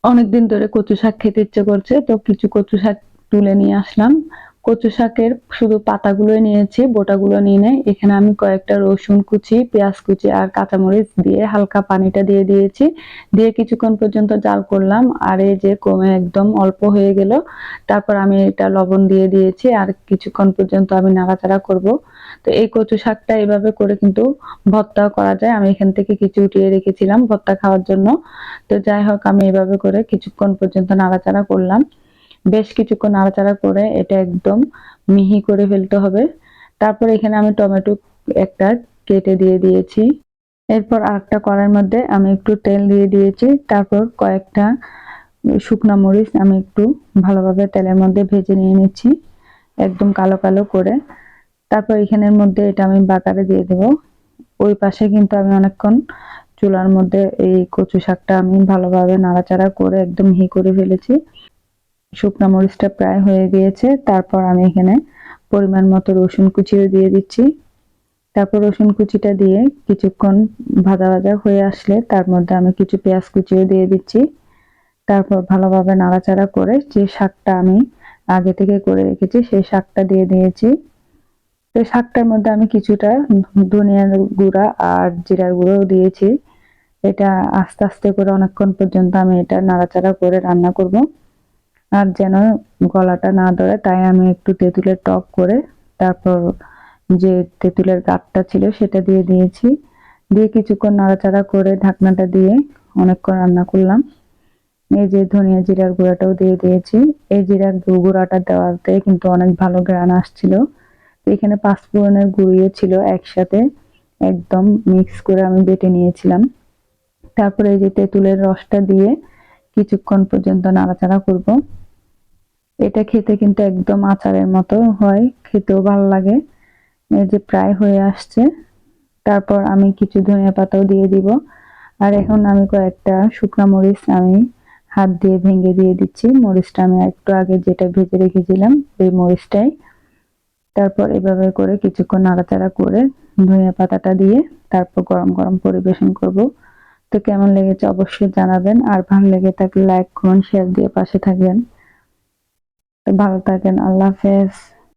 অনেকদিন ধরে কচু শাক খেতে ইচ্ছে করছে, তো কিছু কচু শাক তুলে নিয়ে আসলাম। কচু শাকের শুধু পাতাগুলোই নিয়েছি, বোটাগুলো নিয়ে নেই। এখানে আমি কয়েকটা রসুন কুচি, পেঁয়াজ কুচি আর কাঁচামরিচ দিয়ে হালকা পানিটা দিয়ে দিয়েছি। দিয়ে কিছুক্ষণ পর্যন্ত জাল করলাম। আর এই যে কমে একদম অল্প হয়ে গেল। তারপর আমি এটা লবণ দিয়ে দিয়েছি আর কিছুক্ষণ পর্যন্ত আমি নাড়াচাড়া করব। তো এই কচু শাকটা এভাবে করে কিন্তু ভর্তাও করা যায়। আমি এখান থেকে কিছু উঠিয়ে রেখেছিলাম ভর্তা খাওয়ার জন্য। তো যাই হোক, আমি এভাবে করে কিছুক্ষণ পর্যন্ত নাড়াচাড়া করলাম। বেশ কিছুক্ষণ নাড়াচাড়া করে এটা একদম মিহি করে ফেলতে হবে। তারপর এখানে আমি টমেটো একটা কেটে দিয়ে দিয়েছি। এরপর আরেকটা কড়াইয়ের মধ্যে আমি একটু তেল দিয়ে দিয়েছি। তারপর কয়েকটা শুকনা মরিচ আমি একটু ভালোভাবে তেলের মধ্যে ভেজে নিয়ে নিচ্ছি, একদম কালো কালো করে। তারপর এখানের মধ্যে এটা আমি বাগারে দিয়ে দেব। ওই পাশে কিন্তু আমি অনেকক্ষণ চুলার মধ্যে এই কচু শাকটা আমি ভালোভাবে নাড়াচাড়া করে একদম মিহি করে ফেলেছি। শুকনা মরিচটা প্রায় হয়ে গিয়েছে। তারপর আমি এখানে পরিমাণ মতো রসুন কুচিও দিয়ে দিচ্ছি। তারপর রসুন কুচিটা দিয়ে কিছুক্ষণ ভাজা ভাজা হয়ে আসলে তার মধ্যে আমি কিছু পেঁয়াজ কুচিও দিয়ে দিচ্ছি। তারপর ভালোভাবে নাড়াচাড়া করে যে শাকটা আমি আগে থেকে করে রেখেছি সেই শাকটা দিয়ে দিয়েছি। তো শাকটার মধ্যে আমি কিছুটা ধনিয়ার গুঁড়া আর জিরার গুঁড়োও দিয়েছি। এটা আস্তে আস্তে করে অনেকক্ষণ পর্যন্ত আমি এটা নাড়াচাড়া করে রান্না করব। আর যেন গলাটা না ধরে তাই আমি একটু তেঁতুলের টক করে তারপর যে তেঁতুলের গাঁটটা ছিল সেটা দিয়ে দিয়েছি। দিয়ে কিছুক্ষণ নাড়াচাড়া করে ঢাকনাটা দিয়ে অনেকক্ষণ রান্না করলাম। এই যে ধনিয়া জিরার গুঁড়াটাও দিয়ে দিয়েছি। এই জিরার গুঁড়াটা দেওয়াতে কিন্তু অনেক ভালো ঘ্রাণ আসছিল। তো এখানে পাঁচফোড়নের গুঁড়িও ছিল একসাথে, একদম মিক্স করে আমি বেটে নিয়েছিলাম। তারপরে এই যে তেঁতুলের রসটা দিয়ে কিছুক্ষণ পর্যন্ত নাড়াচাড়া করব। এটা খেতে কিন্তু একদম আচারের মতো হয়, খেতেও ভালো লাগে। এই যে প্রায় হয়ে আসছে। তারপর আমি কিছু ধনিয়া পাতাও দিয়ে দিব। আর এখন আমি কয়েকটা শুকনা মরিচ আমি হাত দিয়ে ভেঙে দিয়ে দিচ্ছি। মরিচটা আমি একটু আগে যেটা ভেজে রেখেছিলাম এই মরিচটাই। তারপর এভাবে করে কিছুক্ষণ নাড়াচাড়া করে ধনিয়া পাতাটা দিয়ে তারপর গরম গরম পরিবেশন করব। তো কেমন লেগেছে অবশ্যই জানাবেন। আর ভালো লেগে থাকলে লাইক, কমেন্ট, শেয়ার দিয়ে পাশে থাকবেন। তো ভালো থাকেন। আল্লাহ হাফেজ।